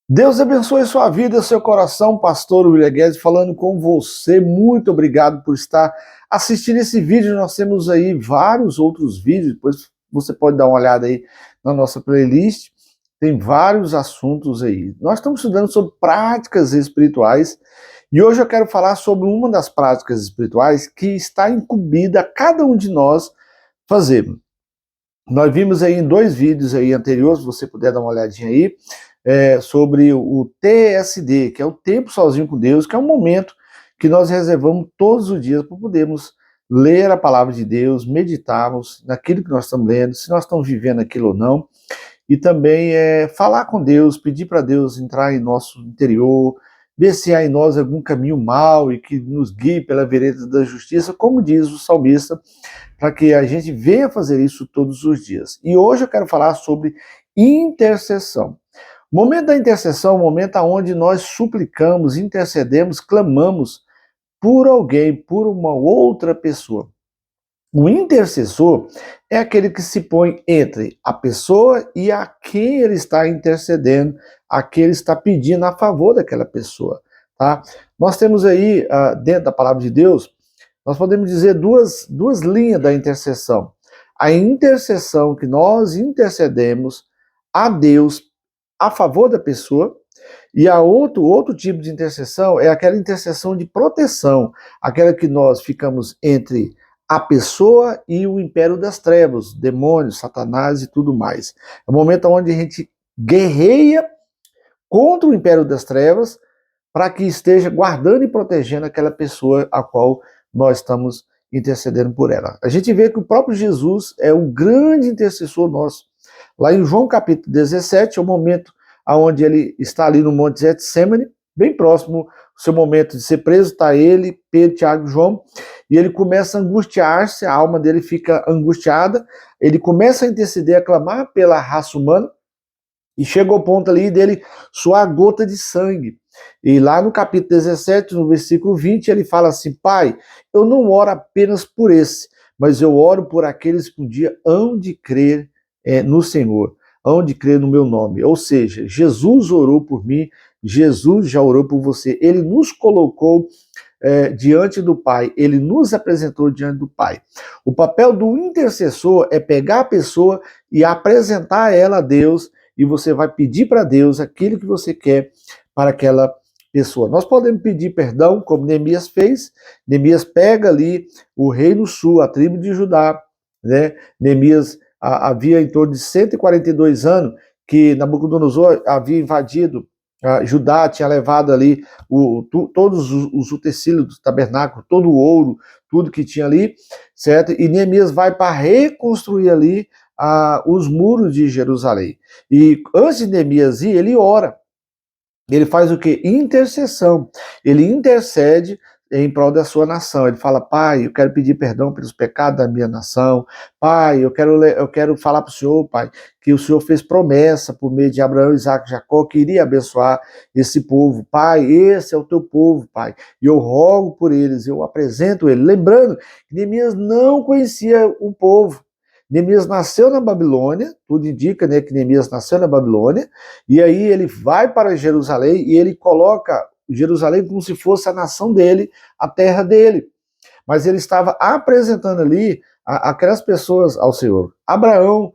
Deus abençoe sua vida, seu coração, pastor William Guedes, falando com você. Muito obrigado por estar assistindo esse vídeo. Nós temos aí vários outros vídeos, depois você pode dar uma olhada aí na nossa playlist. Tem vários assuntos aí. Nós estamos estudando sobre práticas espirituais e hoje eu quero falar sobre uma das práticas espirituais que está incumbida a cada um de nós fazer. Nós vimos aí em dois vídeos aí anteriores, se você puder dar uma olhadinha aí, sobre o TSD, que é o tempo sozinho com Deus, que é um momento que nós reservamos todos os dias para podermos ler a palavra de Deus, meditarmos naquilo que nós estamos lendo, se nós estamos vivendo aquilo ou não, e também falar com Deus, pedir para Deus entrar em nosso interior, ver se há em nós algum caminho mau e que nos guie pela vereda da justiça, como diz o salmista, para que a gente venha fazer isso todos os dias. E hoje eu quero falar sobre intercessão. O momento da intercessão é o momento onde nós suplicamos, intercedemos, clamamos por alguém, por uma outra pessoa. O intercessor é aquele que se põe entre a pessoa e a quem ele está intercedendo, a quem ele está pedindo a favor daquela pessoa. Tá? Nós temos aí, dentro da palavra de Deus, nós podemos dizer duas linhas da intercessão. A intercessão que nós intercedemos a Deus a favor da pessoa, e a outro tipo de intercessão é aquela intercessão de proteção, aquela que nós ficamos entre a pessoa e o império das trevas, demônios, satanás e tudo mais. É o momento onde a gente guerreia contra o império das trevas para que esteja guardando e protegendo aquela pessoa a qual nós estamos intercedendo por ela. A gente vê que o próprio Jesus é um grande intercessor nosso. Lá em João capítulo 17, é o momento onde ele está ali no Monte Getsemane, bem próximo do seu momento de ser preso, está ele, Pedro, Tiago e João, e ele começa a angustiar-se, a alma dele fica angustiada, ele começa a interceder, a clamar pela raça humana, e chega ao ponto ali dele suar gota de sangue. E lá no capítulo 17, no versículo 20, ele fala assim: Pai, eu não oro apenas por esse, mas eu oro por aqueles que um dia hão de crer no Senhor, hão de crer no meu nome. Ou seja, Jesus orou por mim, Jesus já orou por você. Ele nos colocou diante do Pai, ele nos apresentou diante do Pai. O papel do intercessor é pegar a pessoa e apresentar ela a Deus, e você vai pedir para Deus aquilo que você quer para aquela pessoa. Nós podemos pedir perdão, como Neemias fez. Neemias pega ali o reino sul, a tribo de Judá, né? Neemias havia em torno de 142 anos que Nabucodonosor havia invadido Judá, tinha levado ali todos os utensílios do tabernáculo, todo o ouro, tudo que tinha ali, certo? E Neemias vai para reconstruir ali os muros de Jerusalém. E antes de Neemias ir, ele ora. Ele faz o quê? Intercessão. Ele intercede em prol da sua nação. Ele fala: Pai, eu quero pedir perdão pelos pecados da minha nação. Pai, eu quero falar para o Senhor, Pai, que o Senhor fez promessa por meio de Abraão, Isaac e Jacó, que iria abençoar esse povo. Pai, esse é o teu povo, Pai. E eu rogo por eles, eu apresento ele. Lembrando que Neemias não conhecia o povo. Neemias nasceu na Babilônia, tudo indica, né, que Neemias nasceu na Babilônia, e aí ele vai para Jerusalém e ele coloca Jerusalém como se fosse a nação dele, a terra dele. Mas ele estava apresentando ali aquelas pessoas ao Senhor. Abraão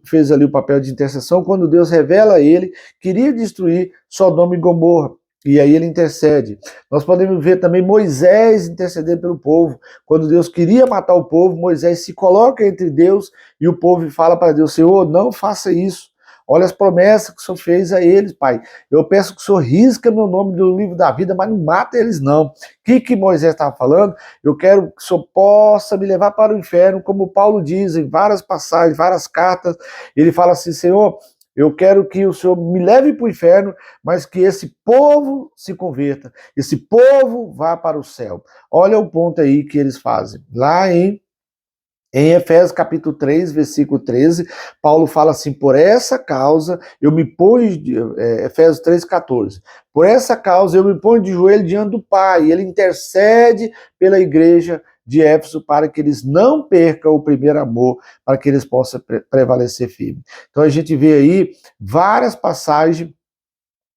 fez ali o papel de intercessão quando Deus revela a ele que iria destruir Sodoma e Gomorra. E aí ele intercede. Nós podemos ver também Moisés interceder pelo povo. Quando Deus queria matar o povo, Moisés se coloca entre Deus e o povo e fala para Deus: Senhor, não faça isso. Olha as promessas que o Senhor fez a eles, Pai. Eu peço que o Senhor risca meu nome do livro da vida, mas não mata eles, não. O que Moisés estava falando? Eu quero que o Senhor possa me levar para o inferno, como Paulo diz em várias passagens, várias cartas. Ele fala assim: Senhor, eu quero que o Senhor me leve para o inferno, mas que esse povo se converta, esse povo vá para o céu. Olha o ponto aí que eles fazem. Lá em Efésios capítulo 3, versículo 13, Paulo fala assim: por essa causa eu me ponho, Efésios 3, 14, por essa causa eu me ponho de joelho diante do Pai, ele intercede pela igreja de Éfeso para que eles não percam o primeiro amor, para que eles possam prevalecer firme. Então a gente vê aí várias passagens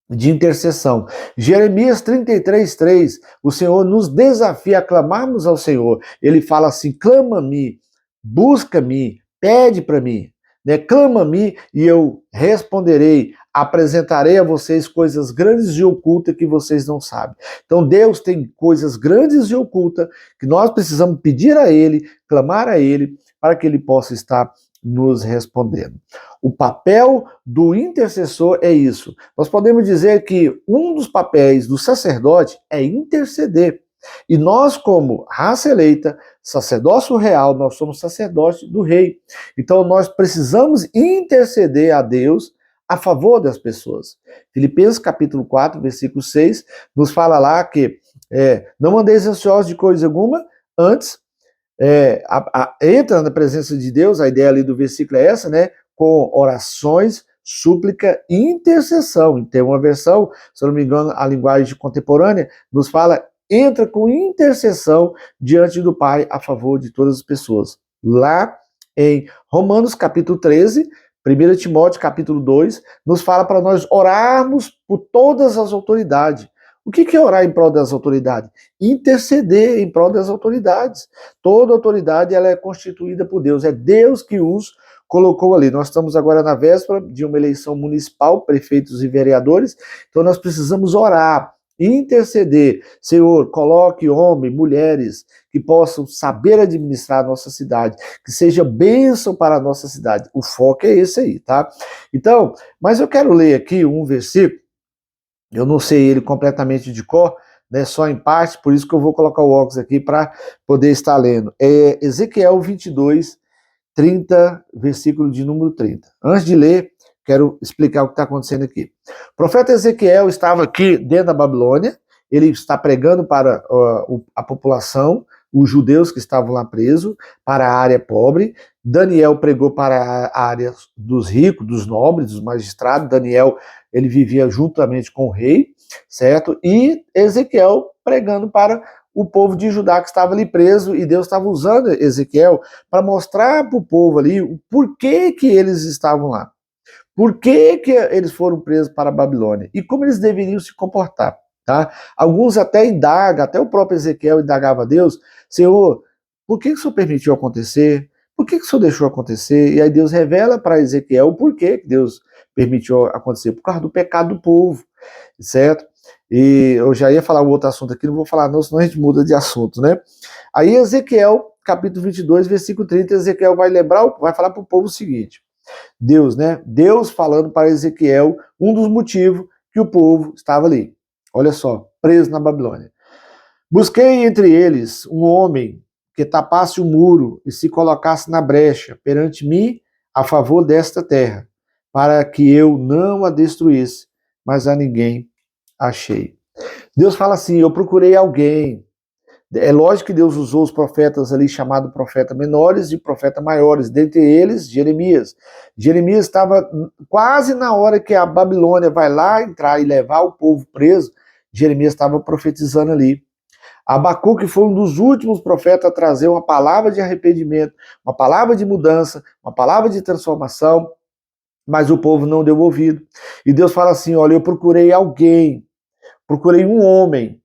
de intercessão. Jeremias 33:3, o Senhor nos desafia a clamarmos ao Senhor. Ele fala assim: clama-me, busca-me, pede para mim, né? Clama-me e eu responderei, apresentarei a vocês coisas grandes e ocultas que vocês não sabem. Então Deus tem coisas grandes e ocultas que nós precisamos pedir a Ele, clamar a Ele, para que Ele possa estar nos respondendo. O papel do intercessor é isso. Nós podemos dizer que um dos papéis do sacerdote é interceder. E nós, como raça eleita, sacerdócio real, nós somos sacerdote do rei. Então nós precisamos interceder a Deus a favor das pessoas. Filipenses capítulo 4, versículo 6, nos fala lá que não andeis ansiosos de coisa alguma, antes entra na presença de Deus, a ideia ali do versículo é essa, né? Com orações, súplica e intercessão. Tem uma versão, se eu não me engano, a linguagem contemporânea nos fala: entra com intercessão diante do Pai a favor de todas as pessoas. Lá em Romanos capítulo 13, 1 Timóteo capítulo 2, nos fala para nós orarmos por todas as autoridades. O que é orar em prol das autoridades? Interceder em prol das autoridades. Toda autoridade ela é constituída por Deus. É Deus que os colocou ali. Nós estamos agora na véspera de uma eleição municipal, prefeitos e vereadores, então nós precisamos orar, interceder. Senhor, coloque homens, mulheres que possam saber administrar a nossa cidade, que seja bênção para a nossa cidade. O foco é esse aí, tá? Então, mas eu quero ler aqui um versículo. Eu não sei ele completamente de cor, né, só em parte, por isso que eu vou colocar o óculos aqui para poder estar lendo. É Ezequiel 22, 30, versículo de número 30. Antes de ler, quero explicar o que está acontecendo aqui. O profeta Ezequiel estava aqui dentro da Babilônia, ele está pregando para a população, os judeus que estavam lá presos, para a área pobre. Daniel pregou para a área dos ricos, dos nobres, dos magistrados. Daniel, ele vivia juntamente com o rei, certo? E Ezequiel pregando para o povo de Judá que estava ali preso, e Deus estava usando Ezequiel para mostrar para o povo ali o porquê que eles estavam lá. Por que eles foram presos para a Babilônia e como eles deveriam se comportar, tá? Alguns até indagam, até o próprio Ezequiel indagava a Deus: Senhor, por que o Senhor permitiu acontecer? Por que o Senhor deixou acontecer? E aí Deus revela para Ezequiel o porquê que Deus permitiu acontecer, por causa do pecado do povo, certo? E eu já ia falar um outro assunto aqui, não vou falar não, senão a gente muda de assunto, né? Aí Ezequiel, capítulo 22, versículo 30, Ezequiel vai falar para o povo o seguinte: Deus, né? Deus falando para Ezequiel um dos motivos que o povo estava ali. Olha só, preso na Babilônia. Busquei entre eles um homem que tapasse o muro e se colocasse na brecha perante mim a favor desta terra, para que eu não a destruísse, mas a ninguém achei. Deus fala assim: eu procurei alguém. É lógico que Deus usou os profetas ali, chamados profetas menores e profetas maiores, dentre eles Jeremias. Jeremias estava quase na hora que a Babilônia vai lá entrar e levar o povo preso, Jeremias estava profetizando ali. Abacuque foi um dos últimos profetas a trazer uma palavra de arrependimento, uma palavra de mudança, uma palavra de transformação, mas o povo não deu ouvido. E Deus fala assim: olha, eu procurei alguém, procurei um homem,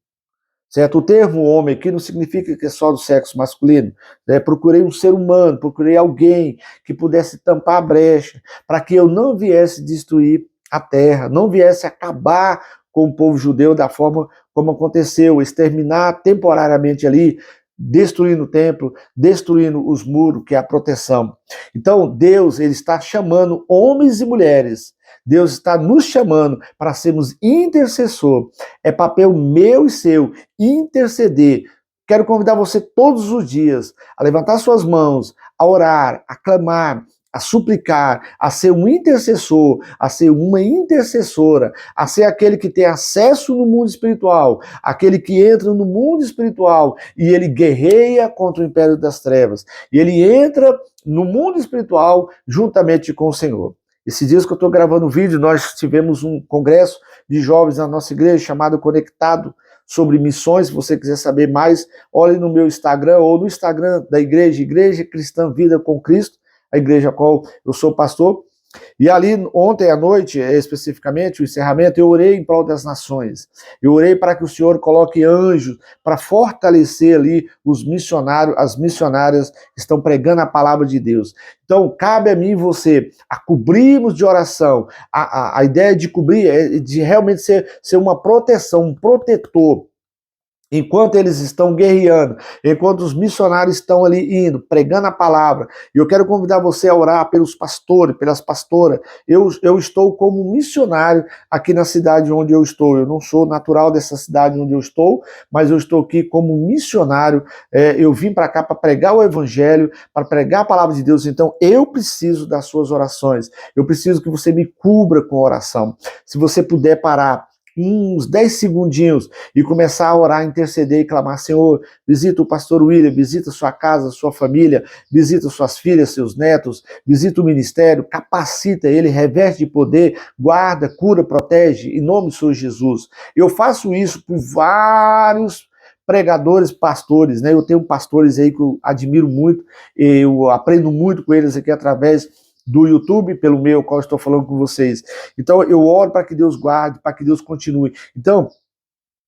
certo? O termo homem aqui não significa que é só do sexo masculino, né? Procurei um ser humano, procurei alguém que pudesse tampar a brecha, para que eu não viesse destruir a terra, não viesse acabar com o povo judeu da forma como aconteceu, exterminar temporariamente ali, destruindo o templo, destruindo os muros, que é a proteção. Então Deus, ele está chamando homens e mulheres, Deus está nos chamando para sermos intercessor. É papel meu e seu interceder. Quero convidar você todos os dias a levantar suas mãos, a orar, a clamar, a suplicar, a ser um intercessor, a ser uma intercessora, a ser aquele que tem acesso no mundo espiritual, aquele que entra no mundo espiritual e ele guerreia contra o império das trevas. E ele entra no mundo espiritual juntamente com o Senhor. Esses dias que eu estou gravando o vídeo, nós tivemos um congresso de jovens na nossa igreja chamado Conectado, sobre missões. Se você quiser saber mais, olhe no meu Instagram ou no Instagram da igreja, Igreja Cristã Vida com Cristo, a igreja a qual eu sou pastor. E ali, ontem à noite, especificamente, o encerramento, eu orei em prol das nações. Eu orei para que o Senhor coloque anjos para fortalecer ali os missionários, as missionárias que estão pregando a palavra de Deus. Então, cabe a mim e você a cobrirmos de oração. A ideia de cobrir é de realmente ser uma proteção, um protetor. Enquanto eles estão guerreando, enquanto os missionários estão ali indo, pregando a palavra, e eu quero convidar você a orar pelos pastores, pelas pastoras. Eu estou como missionário aqui na cidade onde eu estou. Eu não sou natural dessa cidade onde eu estou, mas eu estou aqui como missionário. Eu vim para cá para pregar o evangelho, para pregar a palavra de Deus. Então eu preciso das suas orações. Eu preciso que você me cubra com oração. Se você puder parar uns 10 segundinhos e começar a orar, interceder e clamar: Senhor, visita o pastor William, visita sua casa, sua família, visita suas filhas, seus netos, visita o ministério, capacita ele, reveste de poder, guarda, cura, protege, em nome do Senhor Jesus. Eu faço isso por vários pregadores, pastores, né? Eu tenho pastores aí que eu admiro muito, eu aprendo muito com eles aqui através do YouTube, pelo meu, qual estou falando com vocês. Então eu oro para que Deus guarde, para que Deus continue. Então,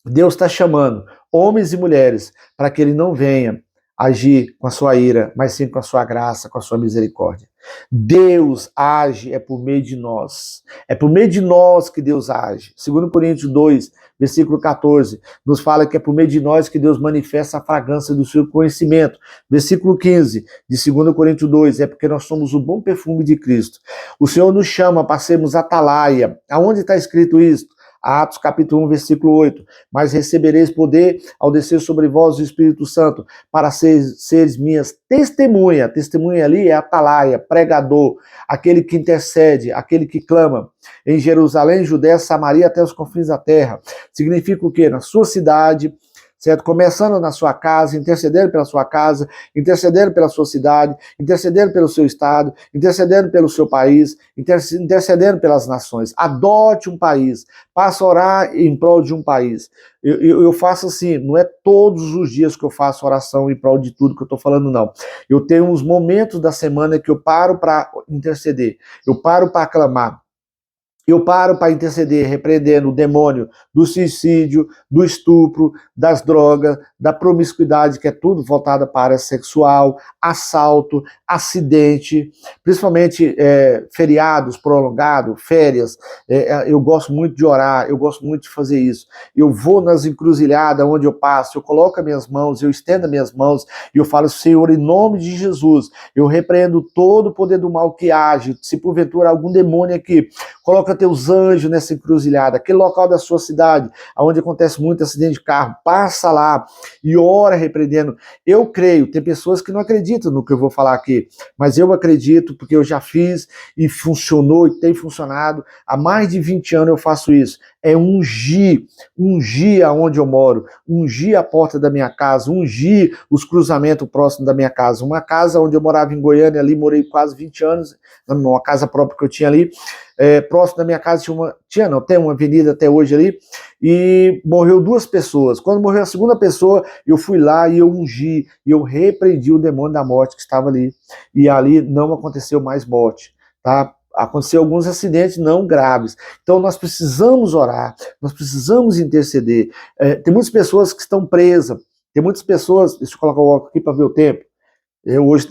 Deus está chamando homens e mulheres para que Ele não venha agir com a sua ira, mas sim com a sua graça, com a sua misericórdia. Deus age por meio de nós. É por meio de nós que Deus age. 2 Coríntios 2, versículo 14, nos fala que é por meio de nós que Deus manifesta a fragrância do seu conhecimento. Versículo 15 de 2 Coríntios 2, é porque nós somos o bom perfume de Cristo. O Senhor nos chama para sermos atalaia. Aonde está escrito isso? Atos capítulo 1, versículo 8. Mas recebereis poder ao descer sobre vós o Espírito Santo, para seres minhas testemunha. Testemunha ali é atalaia, pregador, aquele que intercede, aquele que clama. Em Jerusalém, Judéia, Samaria, até os confins da terra. Significa o quê? Na sua cidade, certo? Começando na sua casa, intercedendo pela sua casa, intercedendo pela sua cidade, intercedendo pelo seu estado, intercedendo pelo seu país, intercedendo pelas nações. Adote um país, passe a orar em prol de um país. Eu faço assim, não é todos os dias que eu faço oração em prol de tudo que eu estou falando, não. Eu tenho uns momentos da semana que eu paro para interceder, eu paro para clamar. Eu paro para interceder, repreendendo o demônio do suicídio, do estupro, das drogas, da promiscuidade, que é tudo voltado para a área sexual, assalto, acidente, principalmente feriados prolongados, férias. Eu gosto muito de orar, eu gosto muito de fazer isso. Eu vou nas encruzilhadas onde eu passo, eu coloco as minhas mãos, eu estendo as minhas mãos e eu falo: Senhor, em nome de Jesus, eu repreendo todo o poder do mal que age. Se porventura algum demônio aqui, coloca teus anjos nessa encruzilhada, aquele local da sua cidade, onde acontece muito acidente de carro, passa lá e ora repreendendo. Eu creio, tem pessoas que não acreditam no que eu vou falar aqui, mas eu acredito porque eu já fiz e funcionou e tem funcionado. Há mais de 20 anos eu faço isso. É ungir aonde eu moro, ungir a porta da minha casa, ungir os cruzamentos próximos da minha casa. Uma casa onde eu morava em Goiânia, ali morei quase 20 anos, numa casa própria que eu tinha ali, próximo da minha casa tem uma avenida até hoje ali, e morreu 2 pessoas. Quando morreu a segunda pessoa, eu fui lá e eu ungi, e eu repreendi o demônio da morte que estava ali, e ali não aconteceu mais morte, tá? Aconteceu alguns acidentes não graves. Então nós precisamos orar, nós precisamos interceder. Tem muitas pessoas que estão presas, tem muitas pessoas, deixa eu colocar o óculos aqui para ver o tempo. Hoje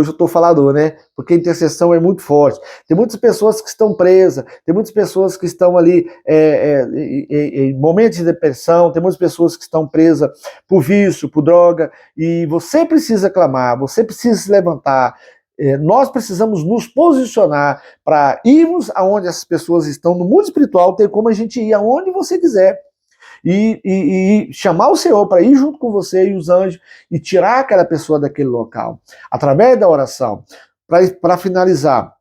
eu estou falador, né? Porque a intercessão é muito forte. Tem muitas pessoas que estão presas, tem muitas pessoas que estão ali em momentos de depressão, tem muitas pessoas que estão presas por vício, por droga, e você precisa clamar, você precisa se levantar. Nós precisamos nos posicionar para irmos aonde essas pessoas estão. No mundo espiritual tem como a gente ir aonde você quiser. E chamar o Senhor para ir junto com você e os anjos e tirar aquela pessoa daquele local, através da oração. Para finalizar,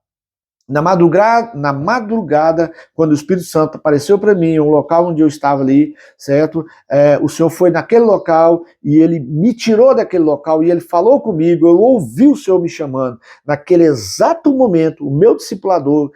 na madrugada, quando o Espírito Santo apareceu para mim, um local onde eu estava ali, certo? O Senhor foi naquele local e Ele me tirou daquele local e Ele falou comigo, eu ouvi o Senhor me chamando. Naquele exato momento, o meu discipulador,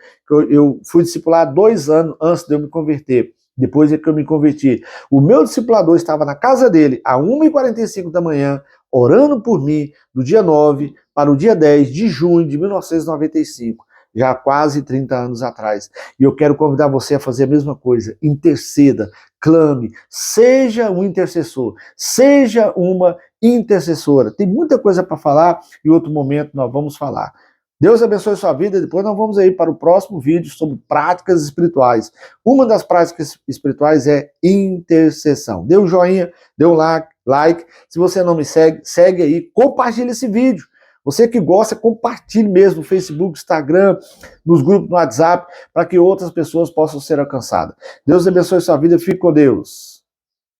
eu fui discipular 2 anos antes de eu me converter, depois é que eu me converti. O meu discipulador estava na casa dele, às 1h45 da manhã, orando por mim, do dia 9 para o dia 10 de junho de 1995. já há quase 30 anos atrás. E eu quero convidar você a fazer a mesma coisa. Interceda, clame, seja um intercessor, seja uma intercessora. Tem muita coisa para falar, em outro momento nós vamos falar. Deus abençoe sua vida. Depois nós vamos aí para o próximo vídeo sobre práticas espirituais. Uma das práticas espirituais é intercessão. Dê um joinha, dê um like. Se você não me segue, segue aí, compartilha esse vídeo. Você que gosta, compartilhe mesmo no Facebook, Instagram, nos grupos no WhatsApp, para que outras pessoas possam ser alcançadas. Deus abençoe sua vida. Fique com Deus.